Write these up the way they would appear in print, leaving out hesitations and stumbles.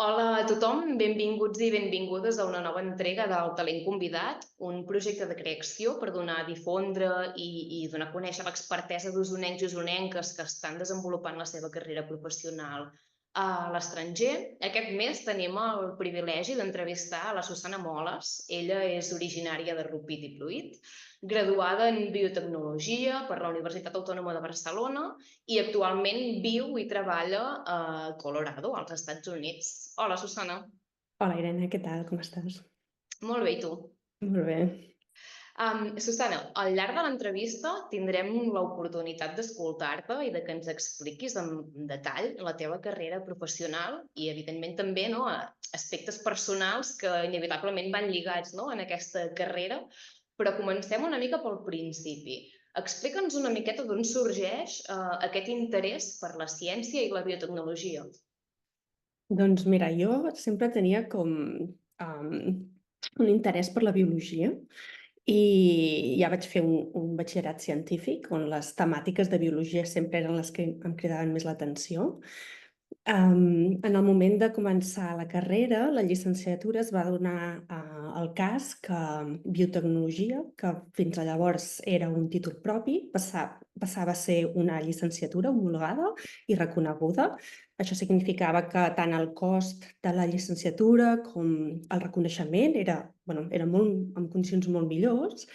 Hola a tothom, benvinguts i benvingudes a una nova entrega del Talent Convidat, un projecte de creació per donar a difondre i donar a conèixer l'expertesa d'usonencs i usonenques que estan desenvolupant la seva carrera professional a l'estranger. Aquest mes tenim el privilegi d'entrevistar a la Susana Moles. Ella és originària de Rupit i Pruit, graduada en biotecnologia per la Universitat Autònoma de Barcelona i actualment viu i treballa a Colorado, als Estats Units. Hola, Susana. Hola Irene, què tal? Com estàs? Molt bé, i tu? Molt bé. Susana, al llarg de l'entrevista tindrem l'oportunitat d'escoltar-te i de que ens expliquis en detall la teva carrera professional i, evidentment, també aspectes personals que inevitablement van lligats en aquesta carrera. Però comencem una mica pel principi. Explica'ns una miqueta d'on sorgeix aquest interès per la ciència i la biotecnologia. Doncs mira, jo sempre tenia com un interès per la biologia i ja vaig fer un batxillerat científic on les temàtiques de biologia sempre eren les que em cridaven més l'atenció. En el moment de començar la carrera, la llicenciatura, es va donar el cas que biotecnologia, que fins a llavors era un títol propi, passava a ser una llicenciatura homologada i reconeguda. Això significava que tant el cost de la llicenciatura com el reconeixement era en condicions molt millors.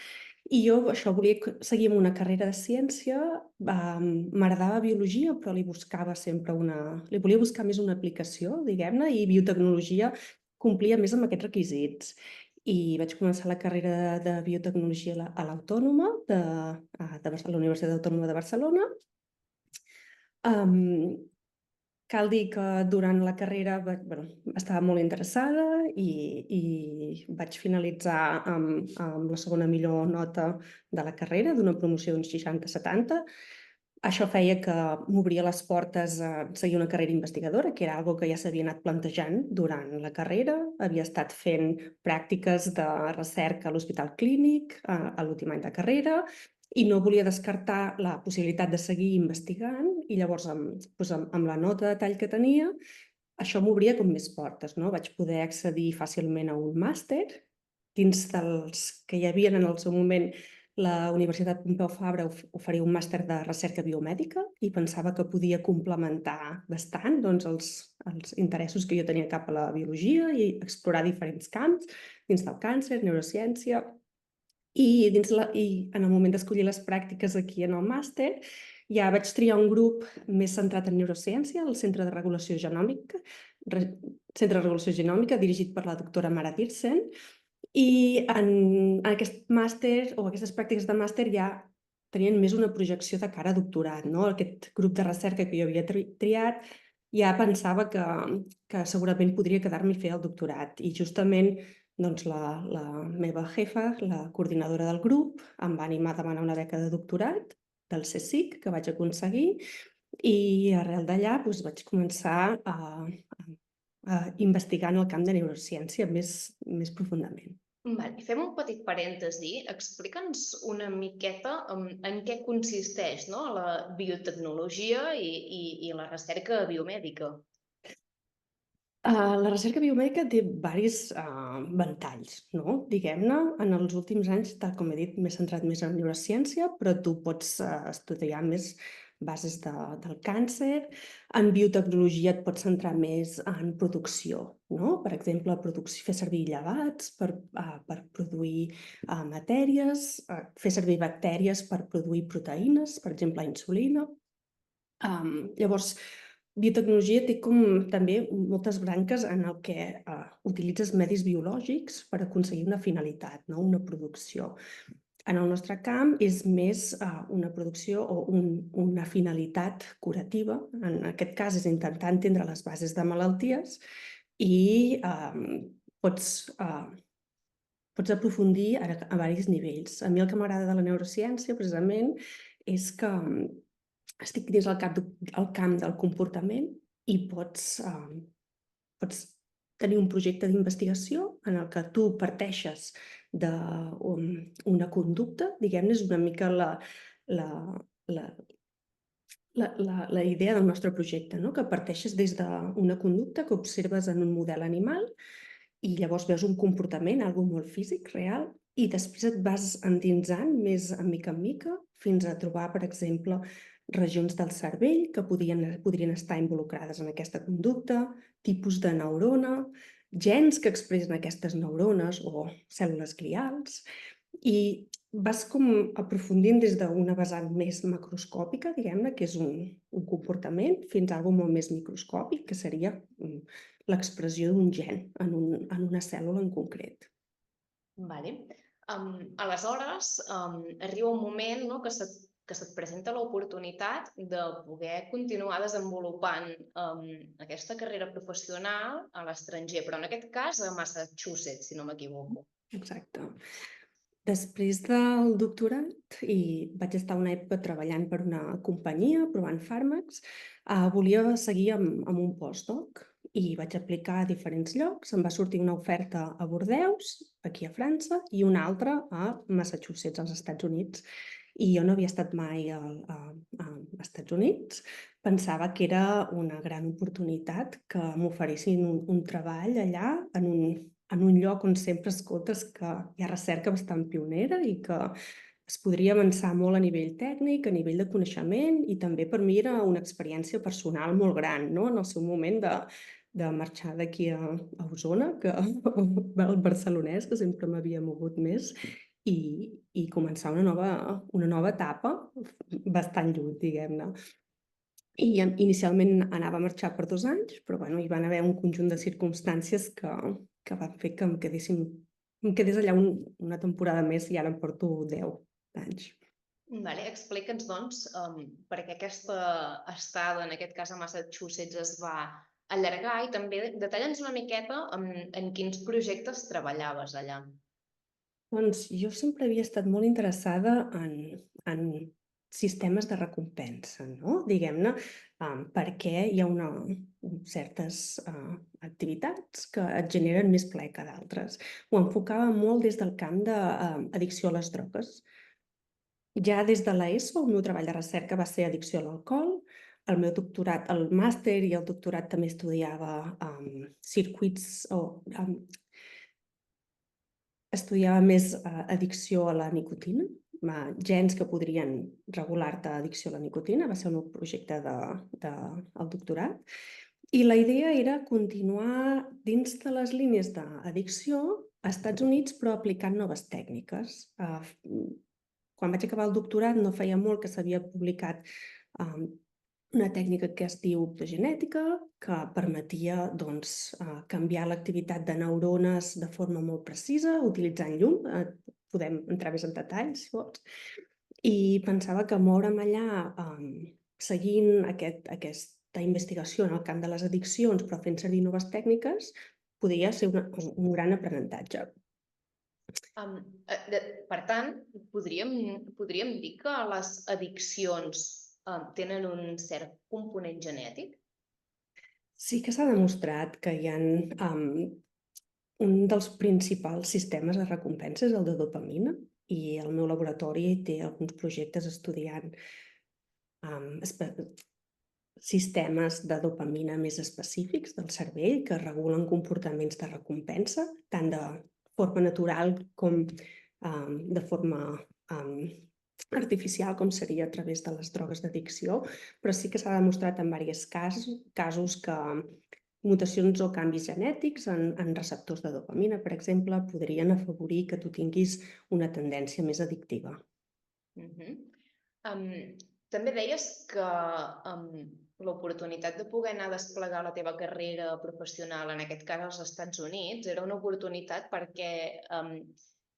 I jo això volia seguir amb una carrera de ciència, m'agradava biologia, però li volia buscar més una aplicació, diguem-ne, i biotecnologia complia més amb aquests requisits. I vaig començar la carrera de biotecnologia a l'Autònoma, a la Universitat Autònoma de Barcelona. Cal dir que durant la carrera estava molt interessada i vaig finalitzar amb la segona millor nota de la carrera, d'una promoció d'uns 60-70. Això feia que m'obria les portes a seguir una carrera investigadora, que era algo que ja s'havia anat plantejant durant la carrera. Havia estat fent pràctiques de recerca a l'Hospital Clínic a l'últim any de carrera i no volia descartar la possibilitat de seguir investigant i llavors amb la nota de tall que tenia això m'obria com més portes, no? Vaig poder accedir fàcilment a un màster dins dels que hi havia en el seu moment. La Universitat Pompeu Fabra oferia un màster de recerca biomèdica i pensava que podia complementar bastant els interessos que jo tenia cap a la biologia i explorar diferents camps dins del càncer, neurociència. I en el moment d'escollir les pràctiques aquí en el màster, ja vaig triar un grup més centrat en neurociència, el Centre de Regulació Genòmica, dirigit per la doctora Mara Tirsen, i en aquest màster o aquestes pràctiques de màster ja tenien més una projecció de cara a doctorat, no? Aquest grup de recerca que jo havia triat ja pensava que segurament podria quedar-m'hi a fer el doctorat i justament la meva jefa, la coordinadora del grup, em va animar a demanar una beca de doctorat del CSIC, que vaig aconseguir, i arrel d'allà vaig començar a investigar en el camp de neurociència més profundament. Vale. Fem un petit parèntesi. Explica'ns una miqueta en què consisteix la biotecnologia i la recerca biomèdica. La recerca biomèdica té diversos ventalls, no? Diguem-ne, en els últims anys, tal com he dit, m'he centrat més en neurociència, però tu pots estudiar més bases del càncer. En biotecnologia et pots centrar més en producció, no? Per exemple, fer servir llevats per produir matèries, fer servir bactèries per produir proteïnes, per exemple, la insulina. Llavors, biotecnologia té com també moltes branques en el que utilitzes medis biològics per aconseguir una finalitat, no? Una producció. En el nostre camp és més una producció o una finalitat curativa. En aquest cas és intentar entendre les bases de malalties i pots aprofundir a diversos nivells. A mi el que m'agrada de la neurociència, precisament, és que estic dins el camp del comportament i pots tenir un projecte d'investigació en el que tu parteixes d'una conducta, diguem-ne, és una mica la idea del nostre projecte, no? Que parteixes des d'una conducta que observes en un model animal i llavors veus un comportament, algo molt físic, real, i després et vas endinsant més en mica fins a trobar, per exemple, regions del cervell que podrien estar involucrades en aquesta conducta, tipus de neurona, gens que expressen aquestes neurones o cèl·lules glials, i vas com aprofundint des d'una vessant més macroscòpica, diguem-ne, que és un comportament, fins a algo molt més microscòpic, que seria l'expressió d'un gen en una cèl·lula en concret. Vale. Aleshores, arriba un moment, no, que se't presenta l'oportunitat de poder continuar desenvolupant aquesta carrera professional a l'estranger, però en aquest cas a Massachusetts, si no m'equivoco. Exacte. Després del doctorat, i vaig estar una època treballant per una companyia, provant fàrmacs, volia seguir amb un postdoc i vaig aplicar a diferents llocs. Em va sortir una oferta a Bordeus, aquí a França, i una altra a Massachusetts, als Estats Units. I jo no havia estat mai als Estats Units. Pensava que era una gran oportunitat que m'oferissin un treball allà en un lloc on sempre escoltes que hi ha recerca bastant pionera i que es podria avançar molt a nivell tècnic, a nivell de coneixement, i també per mi era una experiència personal molt gran, no? En el seu moment de marxar d'aquí a Osona, que el barcelonès, que sempre m'havia mogut més, i començar una nova etapa bastant lluny, diguem-ne. I inicialment anava a marxar per 2 anys, però bueno, hi van haver un conjunt de circumstàncies que van fer que em quedés allà una temporada més, i ara em porto 10 anys. Vale, explica'ns, doncs, per què aquesta estada, en aquest cas a Massachusetts, es va allargar, i també detalla'ns una miqueta en quins projectes treballaves allà. Doncs jo sempre havia estat molt interessada en sistemes de recompensa, no? Diguem-ne, perquè hi ha certes activitats que et generen més plaer que d'altres. Ho enfocava molt des del camp d'addicció a les drogues. Ja des de l'ESO, el meu treball de recerca va ser addicció a l'alcohol. El meu doctorat, el màster i el doctorat també estudiava circuits o estudiava més addicció a la nicotina, gens que podrien regular-te addicció a la nicotina, va ser el meu projecte del doctorat. I la idea era continuar dins de les línies d'addicció a Estats Units, però aplicant noves tècniques. Quan vaig acabar el doctorat no feia molt que s'havia publicat una tècnica que es diu optogenètica, que permetia canviar l'activitat de neurones de forma molt precisa, utilitzant llum. Podem entrar més en detall, si vols. I pensava que moure'm allà seguint aquesta investigació en el camp de les addiccions, però fent servir noves tècniques, podria ser un gran aprenentatge. Per tant, podríem dir que les addiccions tenen un cert component genètic? Sí que s'ha demostrat que hi ha un dels principals sistemes de recompensa és el de dopamina, i el meu laboratori té alguns projectes estudiant sistemes de dopamina més específics del cervell que regulen comportaments de recompensa, tant de forma natural com de forma artificial, com seria a través de les drogues d'addicció, però sí que s'ha demostrat en diversos casos que mutacions o canvis genètics en receptors de dopamina, per exemple, podrien afavorir que tu tinguis una tendència més addictiva. També deies que l'oportunitat de poder anar a desplegar la teva carrera professional, en aquest cas als Estats Units, era una oportunitat perquè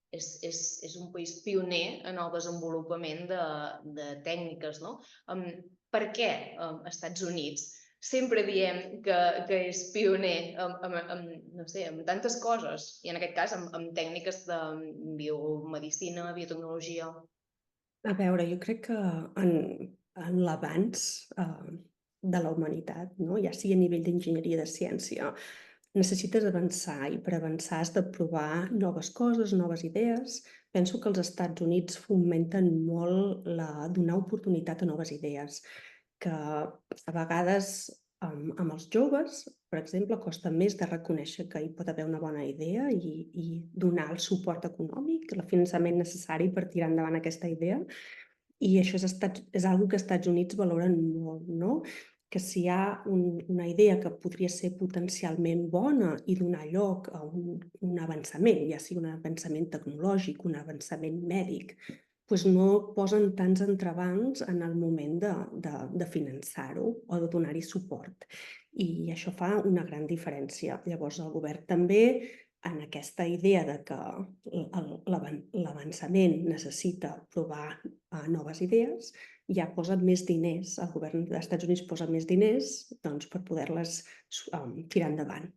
és un país pioner en el desenvolupament de tècniques, no? Per què Estats Units? Sempre diem que és pioner en tantes coses, i en aquest cas en tècniques de biomedicina, biotecnologia. A veure, jo crec que en l'avanç de la humanitat, no? Ja sigui a nivell d'enginyeria, de ciència, necessites avançar, i per avançar has de provar noves coses, noves idees. Penso que els Estats Units fomenten molt donar oportunitat a noves idees. que a vegades amb els joves, per exemple, costa més de reconèixer que hi pot haver una bona idea i donar el suport econòmic, el finançament necessari per tirar endavant aquesta idea. I això és algo que als Estats Units valoren molt, no? Que si hi ha una idea que podria ser potencialment bona i donar lloc a un avançament, ja sigui un avançament tecnològic, un avançament mèdic, doncs no posen tants entrebancs en el moment de finançar-ho o de donar-hi suport. I això fa una gran diferència. Llavors, el govern també, en aquesta idea de que l'avançament necessita provar noves idees, ja posa més diners, el govern dels Estats Units posa més diners per poder-les tirar endavant.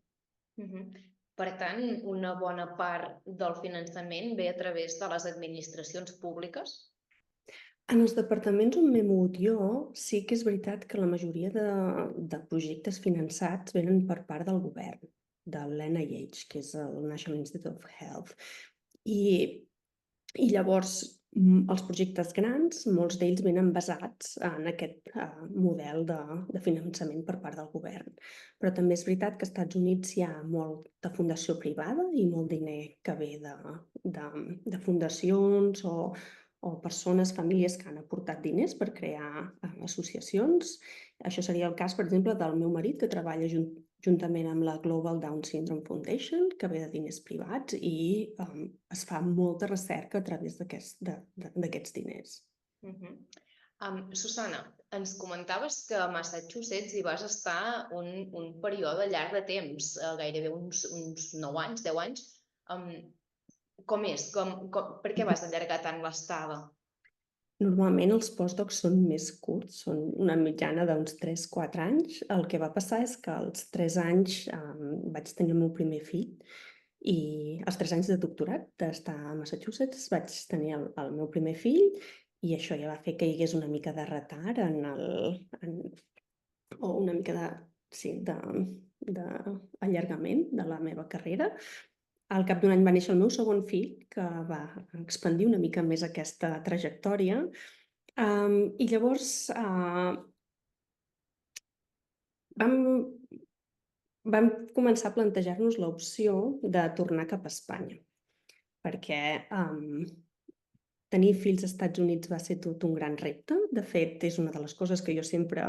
Per tant, una bona part del finançament ve a través de les administracions públiques? En els departaments on m'he mogut jo, sí que és veritat que la majoria de projectes finançats venen per part del govern, de l'NIH, que és el National Institute of Health. I llavors, els projectes grans, molts d'ells venen basats en aquest model de finançament per part del govern. Però també és veritat que als Estats Units hi ha molta fundació privada i molt diner que ve de fundacions o persones, famílies que han aportat diners per crear associacions. Això seria el cas, per exemple, del meu marit, que treballa juntament amb la Global Down Syndrome Foundation, que ve de diners privats i es fa molta recerca a través d'aquests diners. Susana, ens comentaves que a Massachusetts hi vas estar un període llarg de temps, gairebé uns 9 anys, 10 anys. Com és? Per què vas allargar tant l'estada? Normalment els postdocs són més curts, són una mitjana d'uns 3-4 anys. El que va passar és que als 3 anys vaig tenir el meu primer fill i als 3 anys de doctorat d'estar a Massachusetts vaig tenir el meu primer fill i això ja va fer que hi hagués una mica de retard o una mica d'allargament de la meva carrera. Al cap d'un any va néixer el meu segon fill, que va expandir una mica més aquesta trajectòria. I llavors vam començar a plantejar-nos l'opció de tornar cap a Espanya, perquè tenir fills als Estats Units va ser tot un gran repte. De fet, és una de les coses que jo sempre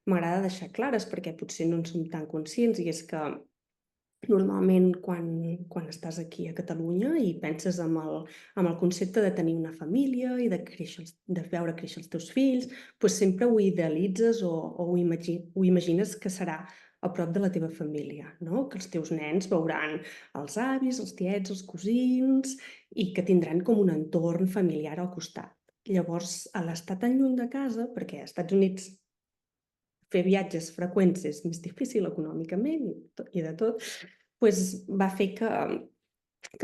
m'agrada deixar clares, perquè potser no en som tan conscients, i és que normalment quan estàs aquí a Catalunya i penses en el concepte de tenir una família i de veure créixer els teus fills, doncs sempre ho idealitzes o ho imagines que serà a prop de la teva família, no? Que els teus nens veuran els avis, els tiets, els cosins i que tindran com un entorn familiar al costat. Llavors, a l'estar tan lluny de casa, perquè als Estats Units fer viatges freqüents és més difícil econòmicament i de tot, doncs va fer que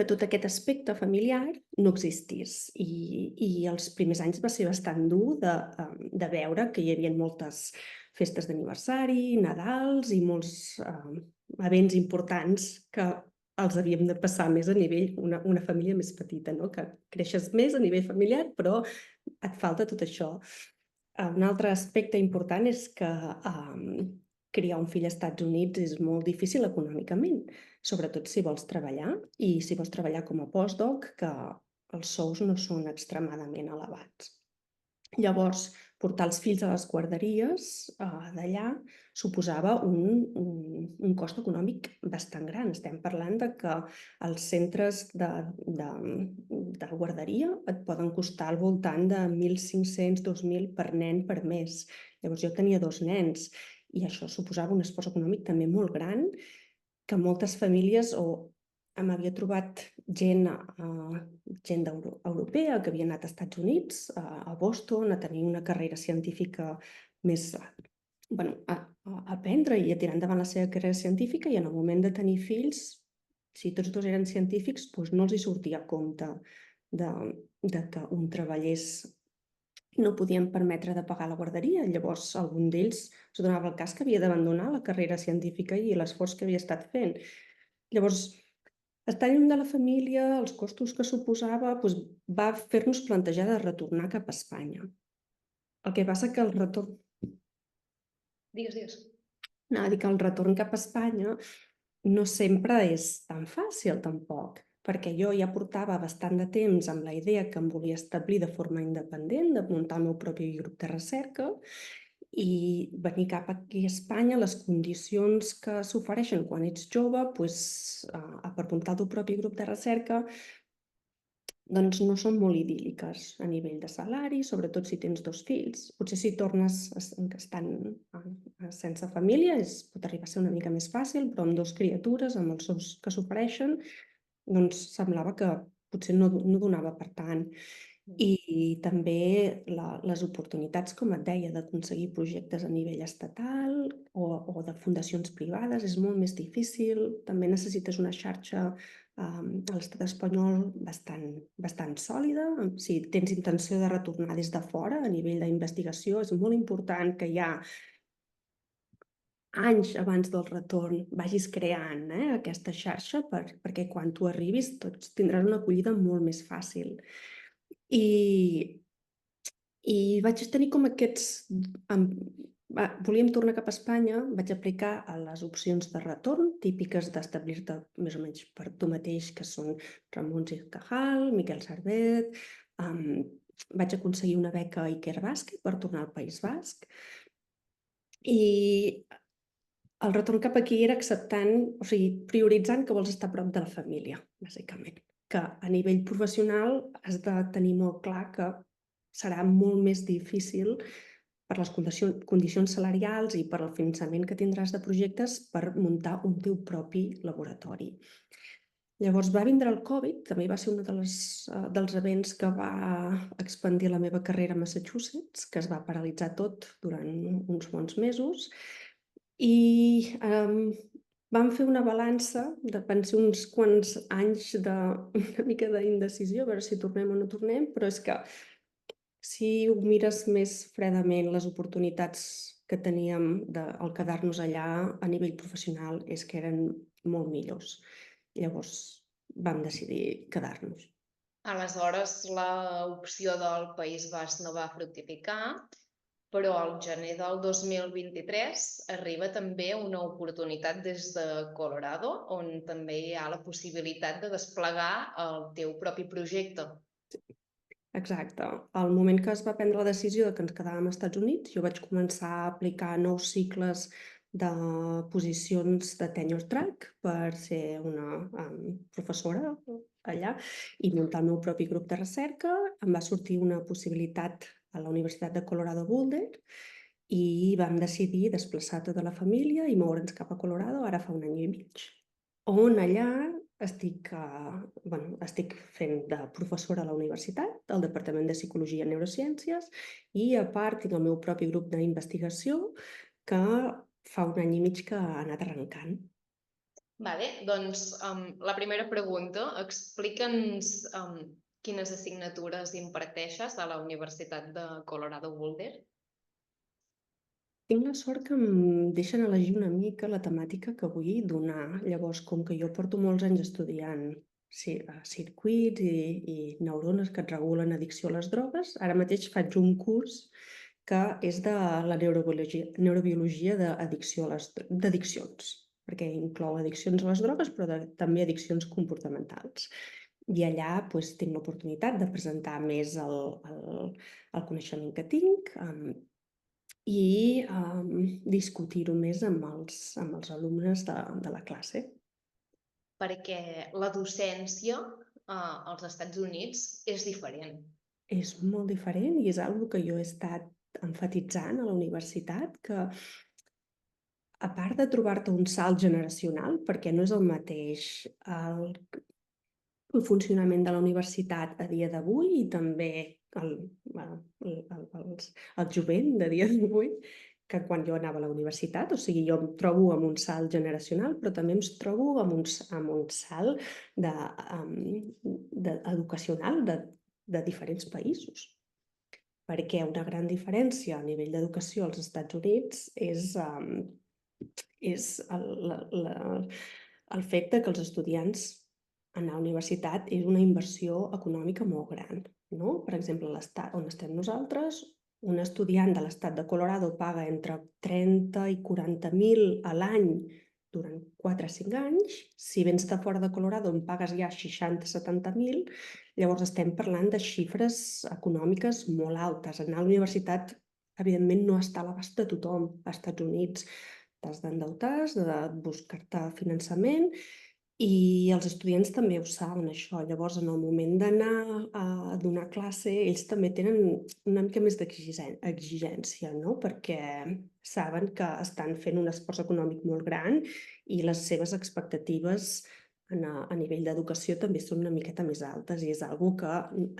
tot aquest aspecte familiar no existís. I els primers anys va ser bastant dur de veure que hi havia moltes festes d'aniversari, Nadals i molts events importants que els havíem de passar més a nivell, una família més petita, no? Que creixes més a nivell familiar, però et falta tot això. Un altre aspecte important és que criar un fill als Estats Units és molt difícil econòmicament, sobretot si vols treballar i si vols treballar com a postdoc, que els sous no són extremadament elevats. Llavors, portar els fills a les guarderies d'allà suposava un cost econòmic bastant gran. Estem parlant de que els centres de guarderia et poden costar al voltant de 1.500, 2.000 per nen per mes. Llavors jo tenia 2 nens i això suposava un esforç econòmic també molt gran que moltes famílies m'havia trobat gent europea que havia anat als Estats Units, a Boston, a tenir una carrera científica més, a aprendre i a tirar endavant la seva carrera científica, i en el moment de tenir fills, si tots dos eren científics, doncs no els hi sortia a compte de que un treballés i no podien permetre de pagar la guarderia. Llavors, algun d'ells es donava el cas que havia d'abandonar la carrera científica i l'esforç que havia estat fent. Llavors, estar lluny de la família, els costos que suposava, va fer-nos plantejar de retornar cap a Espanya. El que passa que el retorn... Digues. Anava a dir que el retorn cap a Espanya no sempre és tan fàcil, tampoc, perquè jo ja portava bastant de temps amb la idea que em volia establir de forma independent, de muntar el meu propi grup de recerca, i venir cap aquí a Espanya, les condicions que s'ofereixen quan ets jove, per muntar el teu propi grup de recerca, doncs no són molt idíl·liques a nivell de salari, sobretot si tens 2 fills. Potser si tornes estant sense família pot arribar a ser una mica més fàcil, però amb 2 criatures, amb els sous que s'ofereixen, doncs semblava que potser no donava per tant. I també les oportunitats, com et deia, d'aconseguir projectes a nivell estatal o de fundacions privades és molt més difícil. També necessites una xarxa a l'estat espanyol bastant sòlida. Si tens intenció de retornar des de fora a nivell d'investigació, és molt important que ja anys abans del retorn vagis creant aquesta xarxa perquè quan tu arribis tots tindran una acollida molt més fàcil. I vaig tenir com aquests... Volíem tornar cap a Espanya, vaig aplicar a les opcions de retorn, típiques d'establir-te més o menys per tu mateix, que són Ramon Gil Cajal, Miquel Servet. Vaig aconseguir una beca a Iker Basque per tornar al País Basc. I el retorn cap aquí era prioritzant que vols estar a prop de la família, bàsicament. Que a nivell professional has de tenir molt clar que serà molt més difícil per les condicions salarials i per al finançament que tindràs de projectes per muntar un teu propi laboratori. Llavors va vindre el Covid, també va ser un dels events que va expandir la meva carrera a Massachusetts, que es va paralitzar tot durant uns bons mesos, i vam fer una balança, van ser uns quants anys d'una mica d'indecisió, a veure si tornem o no tornem, però és que si ho mires més fredament, les oportunitats que teníem al quedar-nos allà a nivell professional és que eren molt millors. Llavors vam decidir quedar-nos. Aleshores, l'opció del País Basc no va fructificar, però al gener del 2023 arriba també una oportunitat des de Colorado, on també hi ha la possibilitat de desplegar el teu propi projecte. Exacte. Al moment que es va prendre la decisió de que ens quedàvem als Estats Units, jo vaig començar a aplicar nous cicles de posicions de tenure track per ser una professora allà i muntar el meu propi grup de recerca. Em va sortir una possibilitat a la Universitat de Colorado Boulder i vam decidir desplaçar tota la família i moure'ns cap a Colorado ara fa 1 any i mig, on allà estic fent de professora a la universitat, al Departament de Psicologia i Neurociències, i a part tinc el meu propi grup d'investigació que fa 1 any i mig que ha anat arrencant. Vale, doncs la primera pregunta, explica'ns quines assignatures imparteixes a la Universitat de Colorado Boulder. Tinc la sort que em deixen elegir una mica la temàtica que vull donar. Llavors, com que jo porto molts anys estudiant circuits i neurones que et regulen addicció a les drogues, ara mateix faig un curs que és de la neurobiologia d'addiccions, perquè inclou addiccions a les drogues, però també addiccions comportamentals. I allà tinc l'oportunitat de presentar més el coneixement que tinc, i discutir-ho més amb els alumnes de la classe. Perquè la docència als Estats Units és diferent. És molt diferent i és una que jo he estat emfatitzant a la universitat, que a part de trobar-te un salt generacional, perquè no és el mateix el funcionament de la universitat a dia d'avui i també el jovent de dia d'avui, que quan jo anava a la universitat. O sigui, jo em trobo amb un salt generacional, però també em trobo amb un salt educacional de diferents països. Perquè una gran diferència a nivell d'educació als Estats Units és el fet que els estudiants anar a la universitat és una inversió econòmica molt gran, no? Per exemple, l'estat on estem nosaltres, un estudiant de l'estat de Colorado paga entre 30 i 40.000 a l'any durant 4 o 5 anys. Si vens de fora de Colorado en pagues ja 60-70.000, llavors estem parlant de xifres econòmiques molt altes. Anar a la universitat, evidentment, no està a l'abast de tothom. Als Estats Units t'has d'endeutar, has de buscar-te finançament, i els estudiants també ho saben, això. Llavors, en el moment d'anar a donar classe, ells també tenen una mica més d'exigència, no? Perquè saben que estan fent un esforç econòmic molt gran i les seves expectatives a nivell d'educació també són una miqueta més altes, i és una que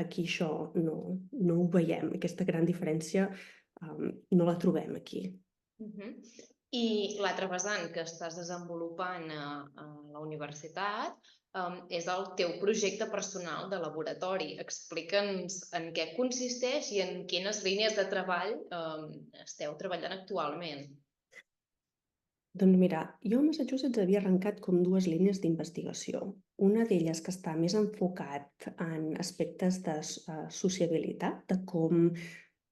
aquí això no ho veiem. Aquesta gran diferència no la trobem aquí. I l'altre vessant que estàs desenvolupant a la universitat és el teu projecte personal de laboratori. Explica'ns en què consisteix i en quines línies de treball esteu treballant actualment. Doncs mira, jo a Massachusetts havia arrencat com 2 línies d'investigació. Una d'elles que està més enfocat en aspectes de sociabilitat, de com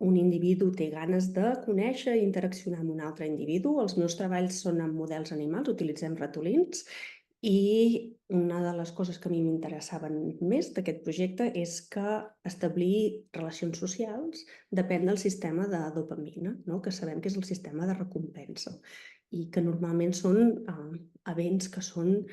un individu té ganes de conèixer i interaccionar amb un altre individu. Els meus treballs són amb models animals, utilitzem ratolins, i una de les coses que a mi m'interessaven més d'aquest projecte és que establir relacions socials depèn del sistema de dopamina, no? Que sabem que és el sistema de recompensa i que normalment són events que són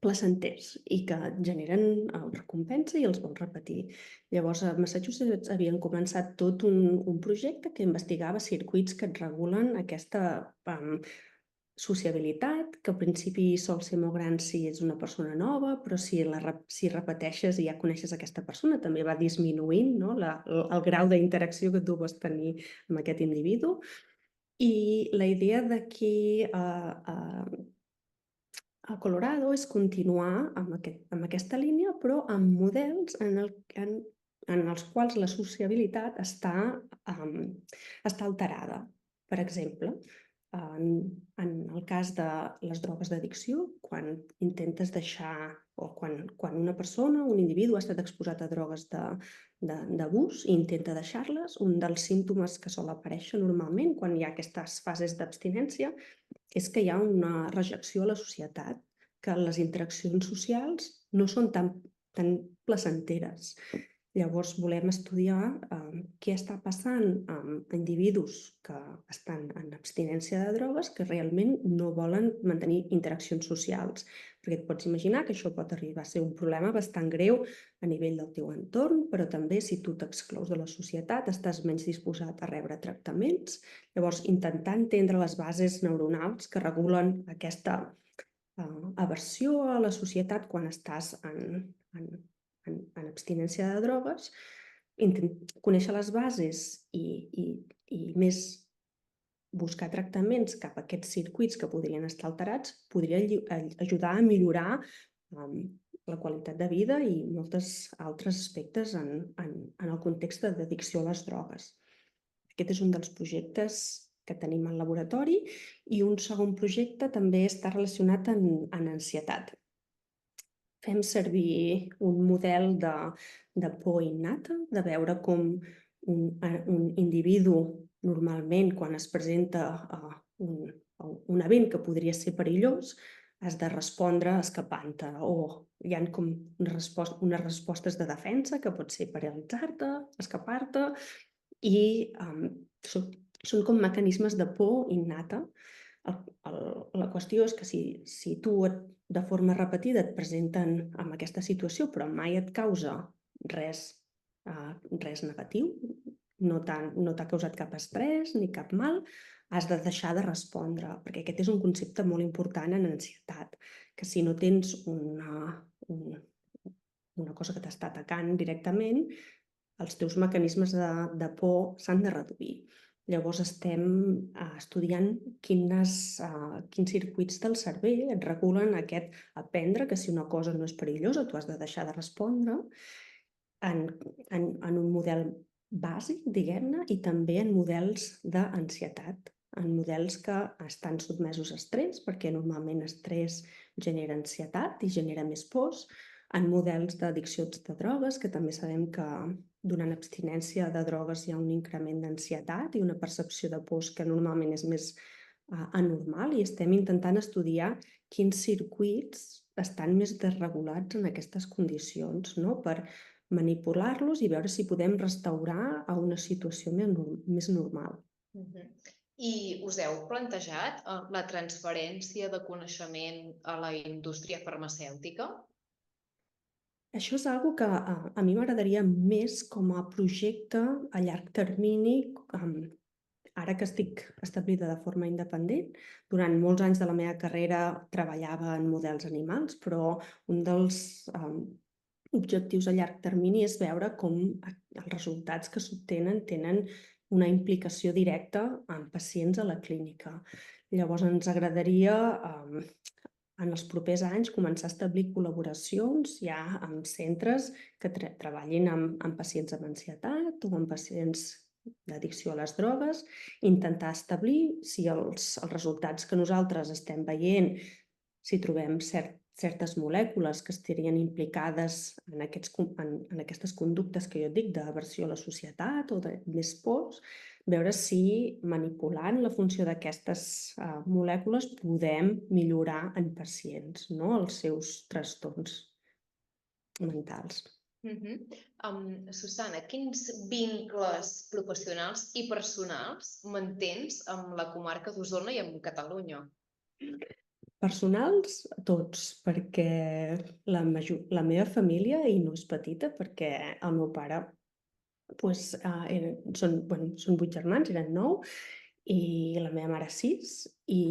placenters i que generen recompensa i els vols repetir. Llavors, a Massachusetts havien començat tot un projecte que investigava circuits que et regulen aquesta sociabilitat, que al principi sol ser molt gran si ets una persona nova, però si repeteixes i ja coneixes aquesta persona, també va disminuint, no? El grau d'interacció que tu vas tenir amb aquest individu. I la idea d'aquí a Colorado és continuar amb aquesta línia, però amb models en els quals la sociabilitat està alterada. Per exemple, en el cas de les drogues d'addicció, quan intentes deixar, o quan una persona, un individu, ha estat exposat a drogues d'abús i intenta deixar-les, un dels símptomes que sol aparèixer normalment quan hi ha aquestes fases d'abstinència és que hi ha una rejecció a la societat, que les interaccions socials no són tan placenteres. Llavors volem estudiar què està passant amb individus que estan en abstinència de drogues que realment no volen mantenir interaccions socials. Perquè et pots imaginar que això pot arribar a ser un problema bastant greu a nivell del teu entorn, però també si tu t'exclous de la societat estàs menys disposat a rebre tractaments. Llavors, intentar entendre les bases neuronals que regulen aquesta aversió a la societat quan estàs en abstinència de drogues, conèixer les bases i més buscar tractaments cap a aquests circuits que podrien estar alterats podria ajudar a millorar la qualitat de vida i molts altres aspectes en el context d'addicció a les drogues. Aquest és un dels projectes que tenim al laboratori, i un segon projecte també està relacionat amb ansietat. Fem servir un model de por innata, de veure com un individu normalment quan es presenta un event que podria ser perillós has de respondre escapant-te, o hi ha com unes respostes de defensa que pot ser paralitzar-te, escapar-te, i són com mecanismes de por innata. La qüestió és que si tu de forma repetida et presenten en aquesta situació però mai et causa res negatiu, no t'ha causat cap estrès ni cap mal, has de deixar de respondre, perquè aquest és un concepte molt important en ansietat, que si no tens una cosa que t'està atacant directament, els teus mecanismes de por s'han de reduir. Llavors estem estudiant quins circuits del cervell et regulen aquest aprendre que si una cosa no és perillosa tu has de deixar de respondre en un model bàsic, diguem-ne, i també en models d'ansietat, en models que estan sotmesos a estrès, perquè normalment estrès genera ansietat i genera més pors, en models d'addiccions de drogues, que també sabem que durant abstinència de drogues hi ha un increment d'ansietat i una percepció de pors que normalment és més anormal, i estem intentant estudiar quins circuits estan més desregulats en aquestes condicions, no? Per manipular-los i veure si podem restaurar a una situació més normal. I us heu plantejat la transferència de coneixement a la indústria farmacèutica? Això és algo que a mi m'agradaria més com a projecte a llarg termini, ara que estic establida de forma independent. Durant molts anys de la meva carrera treballava en models animals, però un dels objectius a llarg termini és veure com els resultats que s'obtenen tenen una implicació directa en pacients a la clínica. Llavors ens agradaria en els propers anys començar a establir col·laboracions ja amb centres que treballin amb pacients amb ansietat o amb pacients d'addicció a les drogues, intentar establir si els resultats que nosaltres estem veient, si trobem certes molècules que estarien implicades en aquestes conductes que jo et dic d'aversió a la societat o de més pors, veure si manipulant la funció d'aquestes molècules podem millorar en pacients, no? Els seus trastorns mentals. Susana, quins vincles professionals i personals mantens amb la comarca d'Osona i amb Catalunya? Personals, tots, perquè la meva família, i no és petita, perquè el meu pare són 8 germans, eren 9, i la meva mare 6, i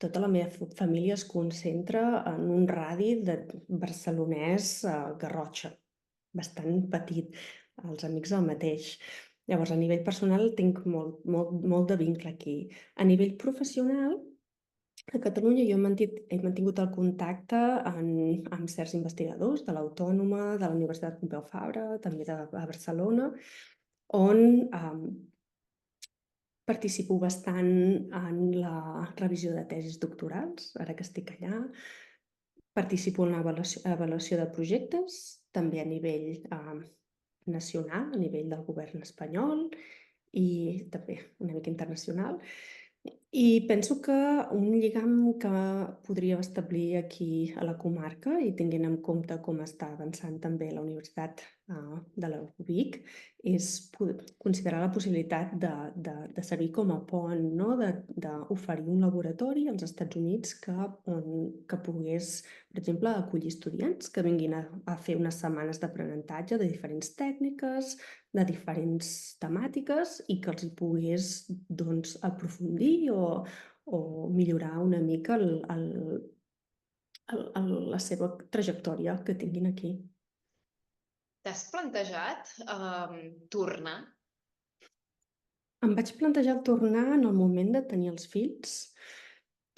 tota la meva família es concentra en un radi de barcelonès Garrotxa, bastant petit, els amics el mateix. Llavors, a nivell personal tinc molt de vincle aquí. A nivell professional, a Catalunya jo he mantingut el contacte amb certs investigadors de l'Autònoma, de la Universitat Pompeu Fabra, també de Barcelona, on participo bastant en la revisió de tesis doctorals, ara que estic allà. Participo en l'avaluació de projectes, també a nivell nacional, a nivell del govern espanyol i també una mica internacional. I penso que un lligam que podríem establir aquí a la comarca, i tenint en compte com està avançant també la Universitat de la UVic, és considerar la possibilitat de servir com a pont, no? D'oferir un laboratori als Estats Units que pogués, per exemple, acollir estudiants que vinguin a fer unes setmanes d'aprenentatge de diferents tècniques, de diferents temàtiques, i que els hi pogués aprofundir o millorar una mica la seva trajectòria que tinguin aquí. T'has plantejat tornar? Em vaig plantejar tornar en el moment de tenir els fills.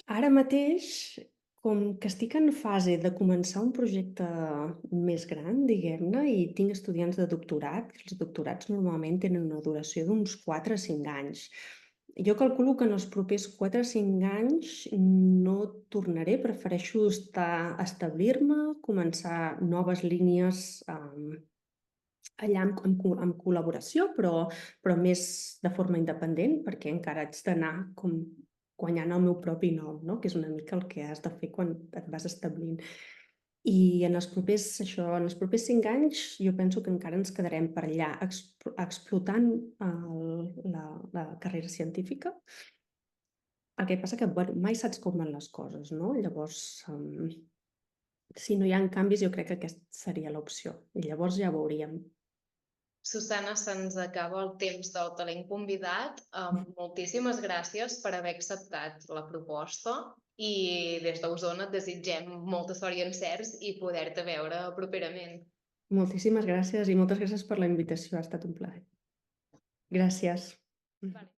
Ara mateix, com que estic en fase de començar un projecte més gran, diguem-ne, i tinc estudiants de doctorat, els doctorats normalment tenen una duració d'uns 4 o 5 anys. Jo calculo que en els propers 4 o 5 anys no tornaré, prefereixo establir-me, començar noves línies allà en col·laboració, però més de forma independent, perquè encara haig d'anar guanyant el meu propi nom, no? Que és una mica el que has de fer quan et vas establint. I en els propers 5 anys jo penso que encara ens quedarem per allà explotant la carrera científica. El que passa que mai saps com van les coses, no? Llavors, si no hi ha canvis, jo crec que aquesta seria l'opció. I llavors ja veuríem. Susana, se'ns acaba el temps del talent convidat. Moltíssimes gràcies per haver acceptat la proposta i des d'Osona et desitgem molta sort i encerts i poder-te veure properament. Moltíssimes gràcies i moltes gràcies per la invitació, ha estat un plaer. Gràcies. Vale.